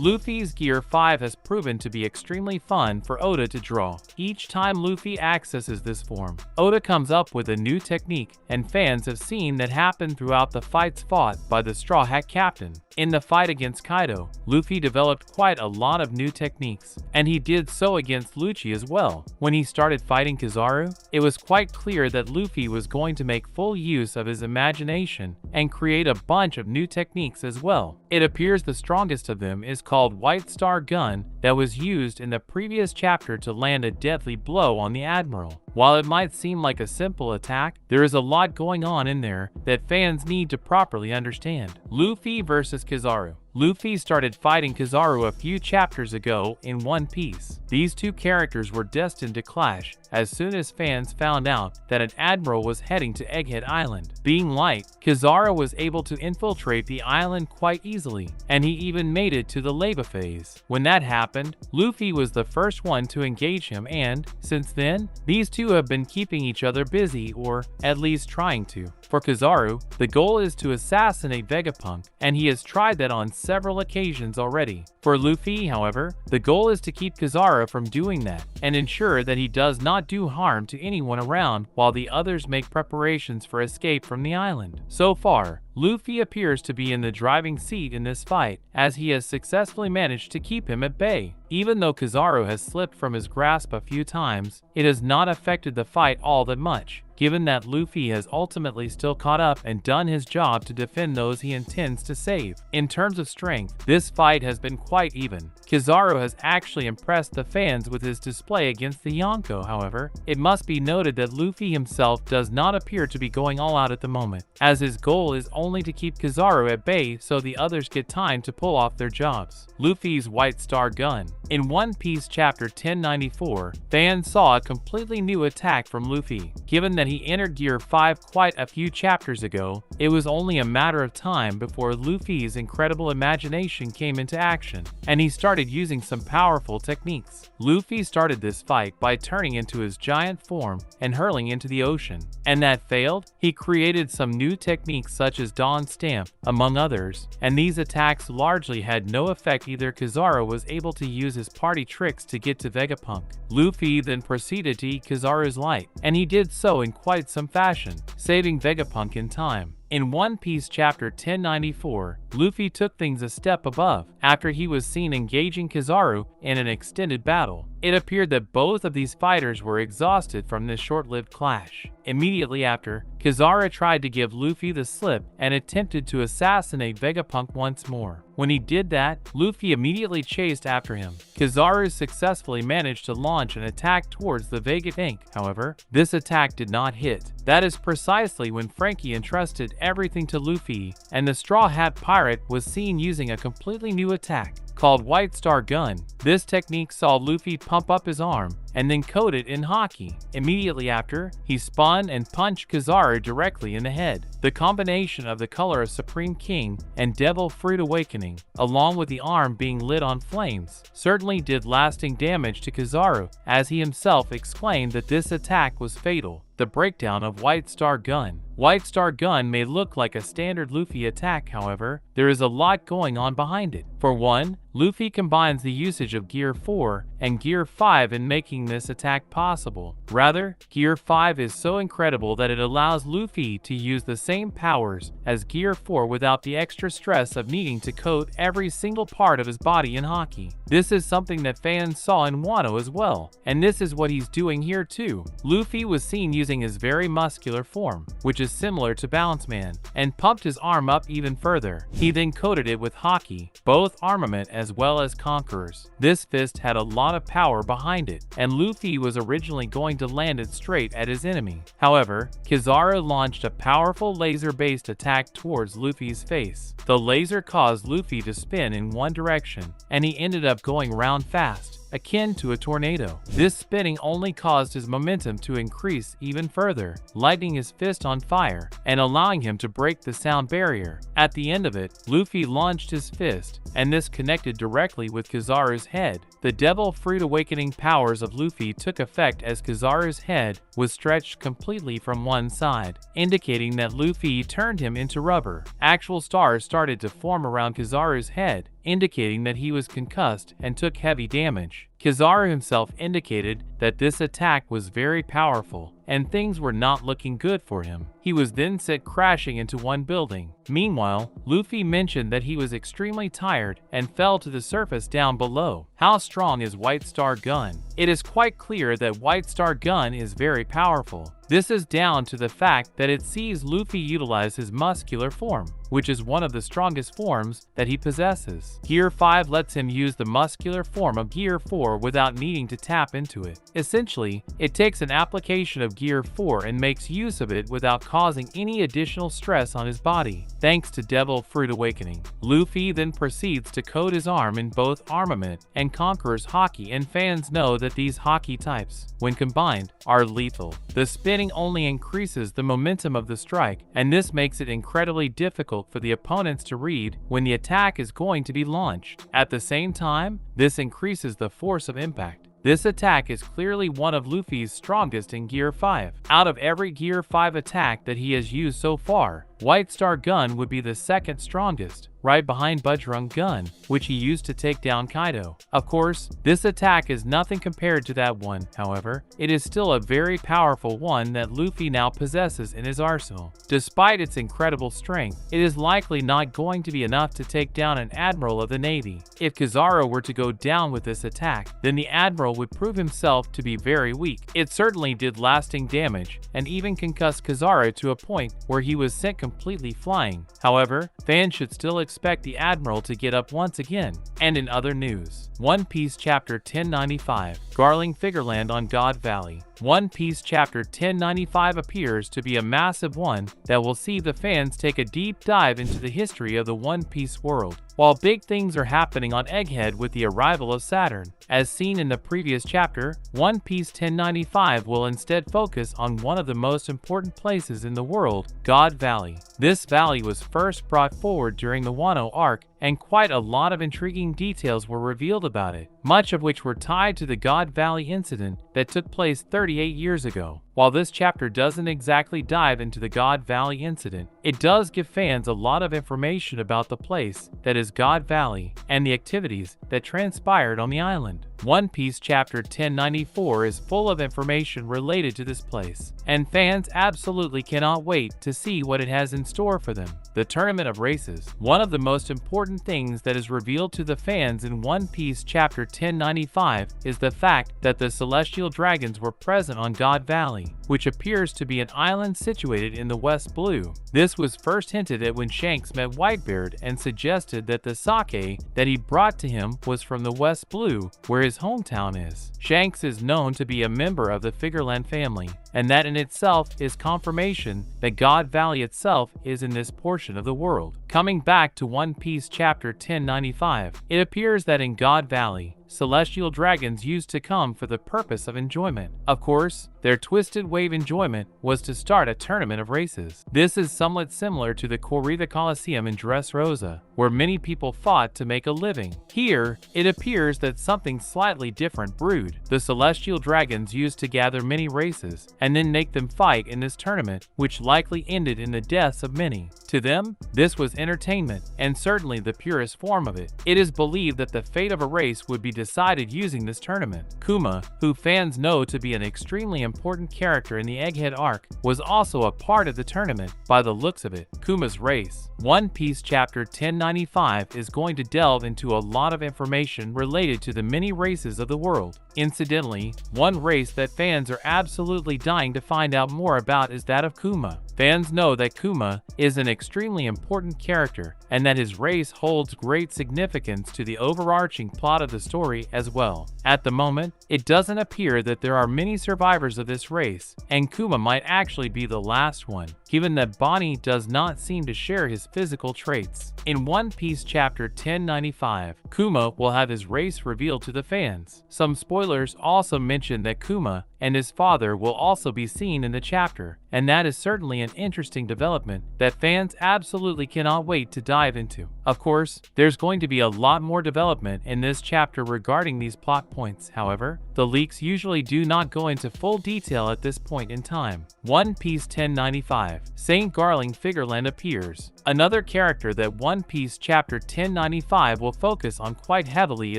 Luffy's Gear 5 has proven to be extremely fun for Oda to draw. Each time Luffy accesses this form, Oda comes up with a new technique, and fans have seen that happen throughout the fights fought by the Straw Hat Captain. In the fight against Kaido, Luffy developed quite a lot of new techniques, and he did so against Lucci as well. When he started fighting Kizaru, it was quite clear that Luffy was going to make full use of his imagination and create a bunch of new techniques as well. It appears the strongest of them is called White Star Gun that was used in the previous chapter to land a deadly blow on the Admiral. While it might seem like a simple attack, there is a lot going on in there that fans need to properly understand. Luffy versus Kizaru. Luffy started fighting Kizaru a few chapters ago in One Piece. These two characters were destined to clash as soon as fans found out that an admiral was heading to Egghead Island. Being light, Kizaru was able to infiltrate the island quite easily, and he even made it to the lava phase. When that happened, Luffy was the first one to engage him, and since then, these two have been keeping each other busy, or at least trying to. For Kizaru, the goal is to assassinate Vegapunk, and he has tried that on several occasions already. For Luffy, however, the goal is to keep Kizaru from doing that, and ensure that he does not do harm to anyone around while the others make preparations for escape from the island. So far, Luffy appears to be in the driving seat in this fight, as he has successfully managed to keep him at bay. Even though Kizaru has slipped from his grasp a few times, it has not affected the fight all that much, given that Luffy has ultimately still caught up and done his job to defend those he intends to save. In terms of strength, this fight has been quite even. Kizaru has actually impressed the fans with his display against the Yonko. However, it must be noted that Luffy himself does not appear to be going all out at the moment, as his goal is only to keep Kizaru at bay so the others get time to pull off their jobs. Luffy's White Star Gun. In One Piece chapter 1094, fans saw a completely new attack from Luffy. Given that he entered Gear 5 quite a few chapters ago, it was only a matter of time before Luffy's incredible imagination came into action, and he started using some powerful techniques. Luffy started this fight by turning into his giant form and hurling into the ocean, and that failed. He created some new techniques such as Dawn Stamp, among others, and these attacks largely had no effect either. Kizaru was able to use his party tricks to get to Vegapunk. Luffy then proceeded to eat Kizaru's light, and he did so in quite some fashion, saving Vegapunk in time. In One Piece chapter 1094, Luffy took things a step above after he was seen engaging Kizaru in an extended battle. It appeared that both of these fighters were exhausted from this short-lived clash. Immediately after, Kizaru tried to give Luffy the slip and attempted to assassinate Vegapunk once more. When he did that, Luffy immediately chased after him. Kizaru successfully managed to launch an attack towards the Vega Tank. However, this attack did not hit. That is precisely when Frankie entrusted everything to Luffy, and the Straw Hat Pirate was seen using a completely new attack called White Star Gun. This technique saw Luffy pump up his arm and then coat it in hockey. Immediately after, he spun and punched Kizaru directly in the head. The combination of the color of Supreme King and Devil Fruit Awakening, along with the arm being lit on flames, certainly did lasting damage to Kizaru, as he himself explained that this attack was fatal. The breakdown of White Star Gun. White Star Gun may look like a standard Luffy attack, however, there is a lot going on behind it. For one, Luffy combines the usage of Gear 4 and Gear 5 in making this attack possible. Rather, Gear 5 is so incredible that it allows Luffy to use the same powers as Gear 4 without the extra stress of needing to coat every single part of his body in hockey. This is something that fans saw in Wano as well, and this is what he's doing here too. Luffy was seen using his very muscular form, which is similar to Balance Man, and pumped his arm up even further. He then coated it with hockey, both armament as well as Conquerors. This fist had a lot of power behind it, and Luffy was originally going to land it straight at his enemy. However, Kizaru launched a powerful laser-based attack towards Luffy's face. The laser caused Luffy to spin in one direction, and he ended up going round fast, akin to a tornado. This spinning only caused his momentum to increase even further, lighting his fist on fire and allowing him to break the sound barrier. At the end of it, Luffy launched his fist, and this connected directly with Kizaru's head. The Devil Fruit Awakening powers of Luffy took effect as Kizaru's head was stretched completely from one side, indicating that Luffy turned him into rubber. Actual stars started to form around Kizaru's head, indicating that he was concussed and took heavy damage. Kizaru himself indicated that this attack was very powerful, and things were not looking good for him. He was then sent crashing into one building. Meanwhile, Luffy mentioned that he was extremely tired and fell to the surface down below. How strong is White Star Gun? It is quite clear that White Star Gun is very powerful. This is down to the fact that it sees Luffy utilize his muscular form, which is one of the strongest forms that he possesses. Gear 5 lets him use the muscular form of Gear 4 without needing to tap into it. Essentially, it takes an application of Gear 4 and makes use of it without causing any additional stress on his body, thanks to Devil Fruit Awakening. Luffy then proceeds to coat his arm in both armament and conquers Haki, and fans know that these Haki types, when combined, are lethal. The spinning only increases the momentum of the strike, and this makes it incredibly difficult for the opponents to read when the attack is going to be launched. At the same time, this increases the force of impact. This attack is clearly one of Luffy's strongest in Gear 5. Out of every Gear 5 attack that he has used so far, White Star Gun would be the second strongest, right behind Bajrang Gun, which he used to take down Kaido. Of course, this attack is nothing compared to that one, however, it is still a very powerful one that Luffy now possesses in his arsenal. Despite its incredible strength, it is likely not going to be enough to take down an Admiral of the Navy. If Kizaru were to go down with this attack, then the Admiral would prove himself to be very weak. It certainly did lasting damage, and even concussed Kizaru to a point where he was sent completely flying. However, fans should still expect the Admiral to get up once again. And in other news, One Piece Chapter 1095, Garling Figarland on God Valley. One Piece Chapter 1095 appears to be a massive one that will see the fans take a deep dive into the history of the One Piece world. While big things are happening on Egghead with the arrival of Saturn, as seen in the previous chapter, One Piece 1095 will instead focus on one of the most important places in the world, God Valley. This valley was first brought forward during the Wano arc, and quite a lot of intriguing details were revealed about it, much of which were tied to the God Valley incident that took place 38 years ago. While this chapter doesn't exactly dive into the God Valley incident, it does give fans a lot of information about the place that is God Valley and the activities that transpired on the island. One Piece Chapter 1094 is full of information related to this place, and fans absolutely cannot wait to see what it has in store for them. The Tournament of Races. One of the most important things that is revealed to the fans in One Piece Chapter 1095 is the fact that the Celestial Dragons were present on God Valley, which appears to be an island situated in the West Blue. This was first hinted at when Shanks met Whitebeard and suggested that the sake that he brought to him was from the West Blue, where his hometown is. Shanks is known to be a member of the Figarland family, and that in itself is confirmation that God Valley itself is in this portion of the world. Coming back to One Piece Chapter 1095, it appears that in God Valley, celestial dragons used to come for the purpose of enjoyment. Of course, their twisted wave enjoyment was to start a tournament of races. This is somewhat similar to the Corrida Coliseum in Dressrosa, where many people fought to make a living. Here, it appears that something slightly different brewed. The celestial dragons used to gather many races and then make them fight in this tournament, which likely ended in the deaths of many. To them, this was entertainment, and certainly the purest form of it. It is believed that the fate of a race would be decided using this tournament. Kuma, who fans know to be an extremely important character in the Egghead arc, was also a part of the tournament by the looks of it. Kuma's race. One Piece Chapter 1095 is going to delve into a lot of information related to the many races of the world. Incidentally, one race that fans are absolutely dying to find out more about is that of Kuma. Fans know that Kuma is an extremely important character, and that his race holds great significance to the overarching plot of the story as well. At the moment, it doesn't appear that there are many survivors of this race, and Kuma might actually be the last one, given that Bonnie does not seem to share his physical traits. In One Piece Chapter 1095, Kuma will have his race revealed to the fans. Some spoilers also mention that Kuma and his father will also be seen in the chapter, and that is certainly an interesting development that fans absolutely cannot wait to dive into. Of course, there's going to be a lot more development in this chapter regarding these plot points. However, the leaks usually do not go into full detail at this point in time. One Piece 1095. Saint Garling Figarland appears. Another character that One Piece chapter 1095 will focus on quite heavily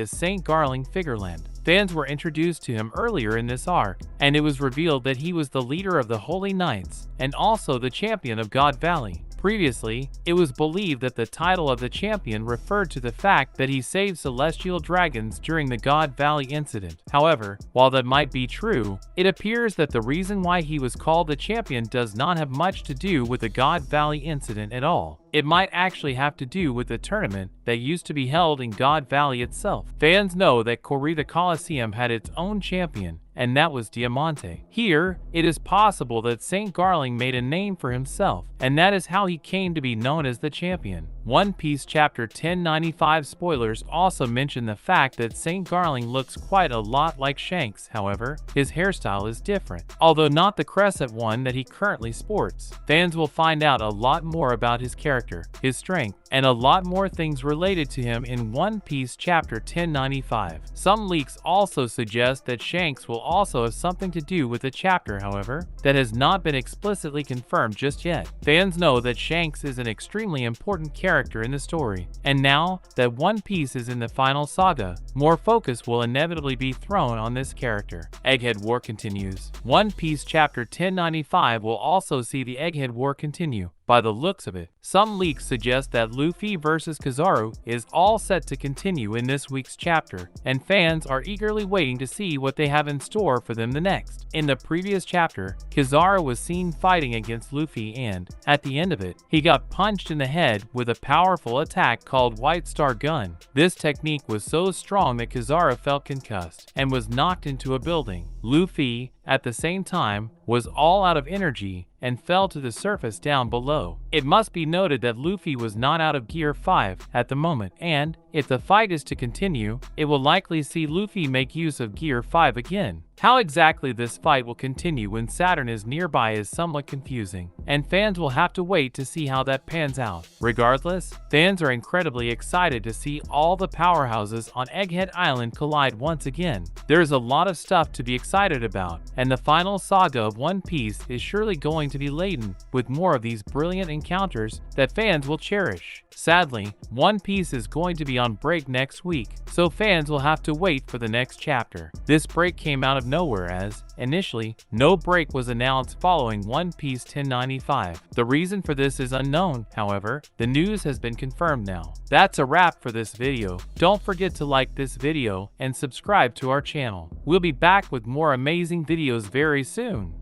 is Saint Garling Figarland. Fans were introduced to him earlier in this arc, and it was revealed that he was the leader of the Holy Knights, and also the champion of God Valley. Previously, it was believed that the title of the champion referred to the fact that he saved celestial dragons during the God Valley incident. However, while that might be true, it appears that the reason why he was called the champion does not have much to do with the God Valley incident at all. It might actually have to do with the tournament that used to be held in God Valley itself. Fans know that Corrida Coliseum had its own champion, and that was Diamante. Here, it is possible that Saint Garling made a name for himself, and that is how he came to be known as the champion. One Piece chapter 1095 spoilers also mention the fact that Saint Garling looks quite a lot like Shanks. However, his hairstyle is different, although not the crescent one that he currently sports. Fans will find out a lot more about his character, his strength, and a lot more things related to him in One Piece chapter 1095. Some leaks also suggest that Shanks will also have something to do with the chapter. However, that has not been explicitly confirmed just yet. Fans know that Shanks is an extremely important character in the story, and now that One Piece is in the final saga, more focus will inevitably be thrown on this character. Egghead War continues. One Piece chapter 1095 will also see the Egghead War continue. By the looks of it, some leaks suggest that Luffy vs. Kizaru is all set to continue in this week's chapter, and fans are eagerly waiting to see what they have in store for them the next. In the previous chapter, Kizaru was seen fighting against Luffy and, at the end of it, he got punched in the head with a powerful attack called White Star Gun. This technique was so strong that Kizaru felt concussed and was knocked into a building. Luffy, at the same time, was all out of energy and fell to the surface down below. It must be noted that Luffy was not out of Gear 5 at the moment, and if the fight is to continue, it will likely see Luffy make use of Gear 5 again. How exactly this fight will continue when Saturn is nearby is somewhat confusing, and fans will have to wait to see how that pans out. Regardless, fans are incredibly excited to see all the powerhouses on Egghead Island collide once again. There's a lot of stuff to be excited about, and the final saga of One Piece is surely going to be laden with more of these brilliant encounters that fans will cherish. Sadly, One Piece is going to be on break next week, so fans will have to wait for the next chapter. This break came out of nowhere as, initially, no break was announced following One Piece 1095. The reason for this is unknown, however, the news has been confirmed now. That's a wrap for this video. Don't forget to like this video and subscribe to our channel. We'll be back with more amazing videos very soon.